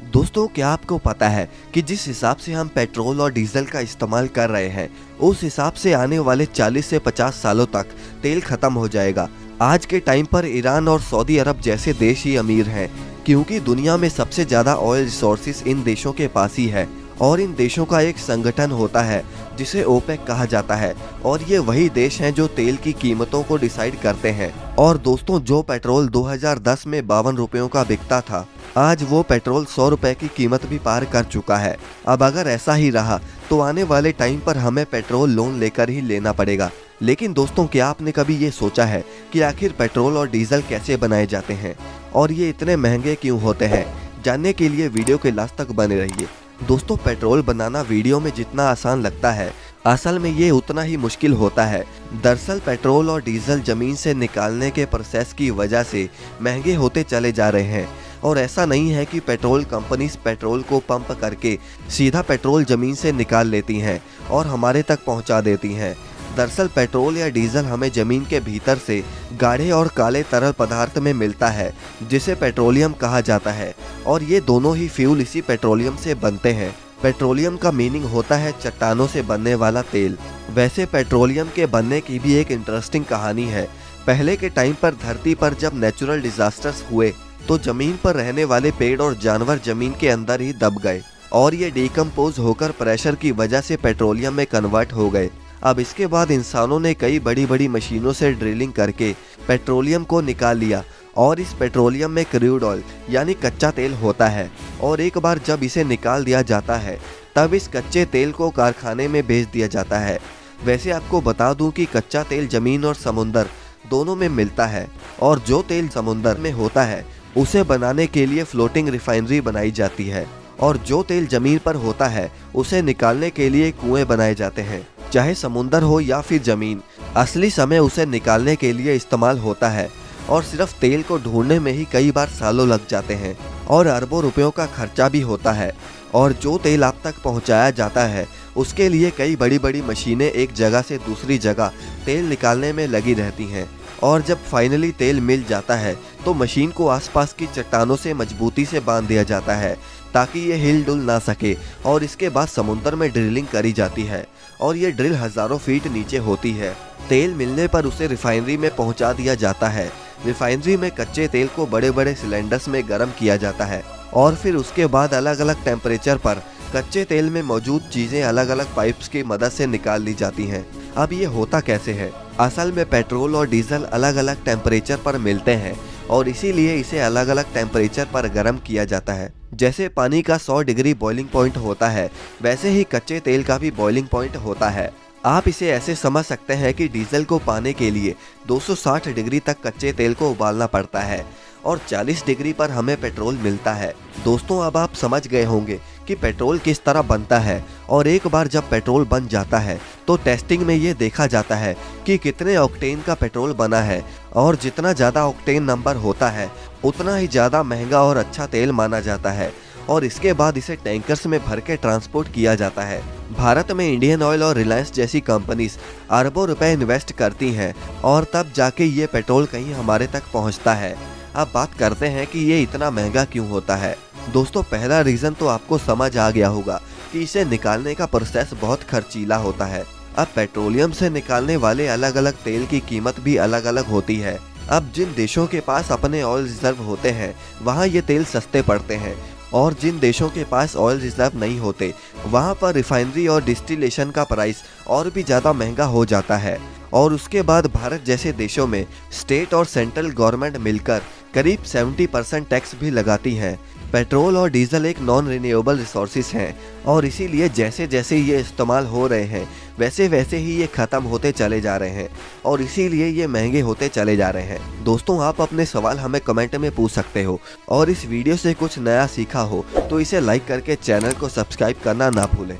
दोस्तों, क्या आपको पता है कि जिस हिसाब से हम पेट्रोल और डीजल का इस्तेमाल कर रहे हैं, उस हिसाब से आने वाले 40 से 50 सालों तक तेल खत्म हो जाएगा। आज के टाइम पर ईरान और सऊदी अरब जैसे देश ही अमीर हैं, क्योंकि दुनिया में सबसे ज्यादा ऑयल रिसोर्सेज इन देशों के पास ही है। और इन देशों का एक संगठन होता है जिसे ओपेक कहा जाता है, और ये वही देश हैं जो तेल की कीमतों को डिसाइड करते हैं। और दोस्तों, जो पेट्रोल 2010 में 52 रुपयों का बिकता था, आज वो पेट्रोल 100 रुपए की कीमत भी पार कर चुका है। अब अगर ऐसा ही रहा तो आने वाले टाइम पर हमें पेट्रोल लोन लेकर ही लेना पड़ेगा। लेकिन दोस्तों, क्या आपने कभी ये सोचा है कि आखिर पेट्रोल और डीजल कैसे बनाए जाते हैं और ये इतने महंगे क्यों होते हैं? जानने के लिए वीडियो के लास्ट तक बने रहिए। दोस्तों, पेट्रोल बनाना वीडियो में जितना आसान लगता है, असल में ये उतना ही मुश्किल होता है। दरअसल पेट्रोल और डीजल जमीन से निकालने के प्रोसेस की वजह से महंगे होते चले जा रहे हैं। और ऐसा नहीं है कि पेट्रोल कंपनीज पेट्रोल को पंप करके सीधा पेट्रोल जमीन से निकाल लेती हैं और हमारे तक पहुंचा देती हैं। दरअसल पेट्रोल या डीजल हमें जमीन के भीतर से गाढ़े और काले तरल पदार्थ में मिलता है, जिसे पेट्रोलियम कहा जाता है। और ये दोनों ही फ्यूल इसी पेट्रोलियम से बनते हैं। पेट्रोलियम का मीनिंग होता है चट्टानों से बनने वाला तेल। वैसे पेट्रोलियम के बनने की भी एक इंटरेस्टिंग कहानी है। पहले के टाइम पर धरती पर जब नेचुरल डिजास्टर्स हुए तो जमीन पर रहने वाले पेड़ और जानवर जमीन के अंदर ही दब गए और ये डिकम्पोज होकर प्रेशर की वजह से पेट्रोलियम में कन्वर्ट हो गए। अब इसके बाद इंसानों ने कई बड़ी बड़ी मशीनों से ड्रिलिंग करके पेट्रोलियम को निकाल लिया और इस पेट्रोलियम में क्रूड ऑयल यानी कच्चा तेल होता है। और एक बार जब इसे निकाल दिया जाता है, तब इस कच्चे तेल को कारखाने में भेज दिया जाता है। वैसे आपको बता दूं कि कच्चा तेल जमीन और समुंदर दोनों में मिलता है, और जो तेल समुंदर में होता है उसे बनाने के लिए फ्लोटिंग रिफाइनरी बनाई जाती है, और जो तेल जमीन पर होता है उसे निकालने के लिए कुएं बनाए जाते हैं। चाहे समुंदर हो या फिर जमीन, असली समय उसे निकालने के लिए इस्तेमाल होता है। और सिर्फ तेल को ढूंढने में ही कई बार सालों लग जाते हैं और अरबों रुपयों का खर्चा भी होता है। और जो तेल आप तक पहुंचाया जाता है, उसके लिए कई बड़ी बड़ी मशीनें एक जगह से दूसरी जगह तेल निकालने में लगी रहती हैं। और जब फाइनली तेल मिल जाता है तो मशीन को आसपास की चट्टानों से मजबूती से बांध दिया जाता है ताकि ये हिल डुल ना सके। और इसके बाद समुद्र में ड्रिलिंग करी जाती है, और ये ड्रिल हजारों फीट नीचे होती है। तेल मिलने पर उसे रिफाइनरी में पहुंचा दिया जाता है। रिफाइनरी में कच्चे तेल को बड़े बड़े सिलेंडर्स में गर्म किया जाता है, और फिर उसके बाद अलग अलग टेम्परेचर पर कच्चे तेल में मौजूद चीजें अलग अलग पाइप्स की मदद से निकाल ली जाती हैं। अब ये होता कैसे है? असल में पेट्रोल और डीजल अलग अलग टेम्परेचर पर मिलते हैं, और इसीलिए इसे अलग अलग टेम्परेचर पर गर्म किया जाता है। जैसे पानी का 100 डिग्री बॉइलिंग पॉइंट होता है, वैसे ही कच्चे तेल का भी बॉइलिंग पॉइंट होता है। आप इसे ऐसे समझ सकते हैं कि डीजल को पाने के लिए 260 डिग्री तक कच्चे तेल को उबालना पड़ता है, और 40 डिग्री पर हमें पेट्रोल मिलता है। दोस्तों, अब आप समझ गए होंगे कि पेट्रोल किस तरह बनता है। और एक बार जब पेट्रोल बन जाता है तो टेस्टिंग में ये देखा जाता है कि कितने ऑक्टेन का पेट्रोल बना है, और जितना ज़्यादा ऑक्टेन नंबर होता है उतना ही ज़्यादा महंगा और अच्छा तेल माना जाता है। और इसके बाद इसे टैंकर्स में भर के ट्रांसपोर्ट किया जाता है। भारत में इंडियन ऑयल और रिलायंस जैसी कंपनीज अरबों रुपए इन्वेस्ट करती हैं, और तब जाके ये पेट्रोल कहीं हमारे तक पहुंचता है। अब बात करते हैं कि ये इतना महंगा क्यों होता है। दोस्तों, पहला रीज़न तो आपको समझ आ गया होगा कि इसे निकालने का प्रोसेस बहुत खर्चीला होता है। अब पेट्रोलियम से निकालने वाले अलग अलग तेल की कीमत भी अलग अलग होती है। अब जिन देशों के पास अपने ऑयल रिजर्व होते हैं, वहाँ ये तेल सस्ते पड़ते हैं, और जिन देशों के पास ऑयल रिजर्व नहीं होते, वहाँ पर रिफाइनरी और डिस्टिलेशन का प्राइस और भी ज़्यादा महंगा हो जाता है। और उसके बाद भारत जैसे देशों में स्टेट और सेंट्रल गवर्नमेंट मिलकर करीब 70% टैक्स भी लगाती हैं। पेट्रोल और डीजल एक नॉन रिन्यूएबल रिसोर्सेज हैं, और इसीलिए जैसे जैसे ये इस्तेमाल हो रहे हैं वैसे वैसे ही ये ख़त्म होते चले जा रहे हैं, और इसीलिए ये महंगे होते चले जा रहे हैं। दोस्तों, आप अपने सवाल हमें कमेंट में पूछ सकते हो, और इस वीडियो से कुछ नया सीखा हो तो इसे लाइक करके चैनल को सब्सक्राइब करना ना भूलें।